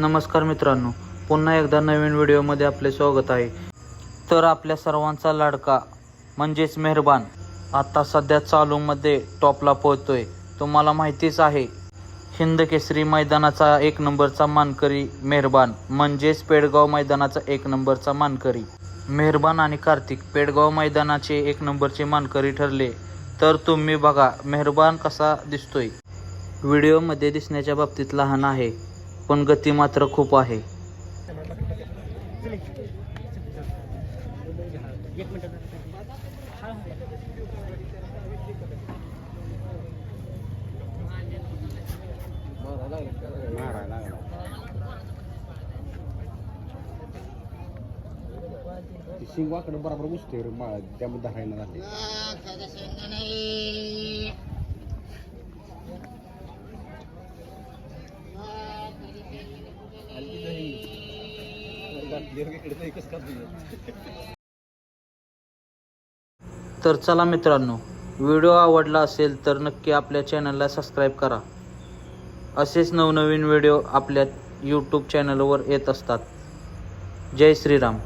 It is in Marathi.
नमस्कार मित्रांनो, पुन्हा एकदा नवीन व्हिडिओमध्ये आपले स्वागत आहे. तर आपल्या सर्वांचा लाडका म्हणजेच मेहरबान आता सध्या चालूमध्ये टॉपला पोहोचतोय. तुम्हाला माहितीच आहे, हिंद केसरी मैदानाचा 1 नंबरचा मानकरी मेहरबान म्हणजेच पेडगाव मैदानाचा 1 नंबरचा मानकरी. मेहरबान आणि कार्तिक पेडगाव मैदानाचे 1 नंबरचे मानकरी ठरले. तर तुम्ही बघा मेहरबान कसा दिसतोय. व्हिडिओमध्ये दिसण्याच्या बाबतीत लहान आहे, पण गती मात्र खूप आहे. शिंगवाकडे बरोबर घुसते त्यामध्ये धरायला लागते. तर चला मित्रांनो, व्हिडिओ आवडला असेल तर नक्की आपल्या चॅनलला सबस्क्राईब करा. असेच नवनवीन व्हिडिओ आपल्या यूट्यूब चॅनलवर येत असतात. जय श्रीराम.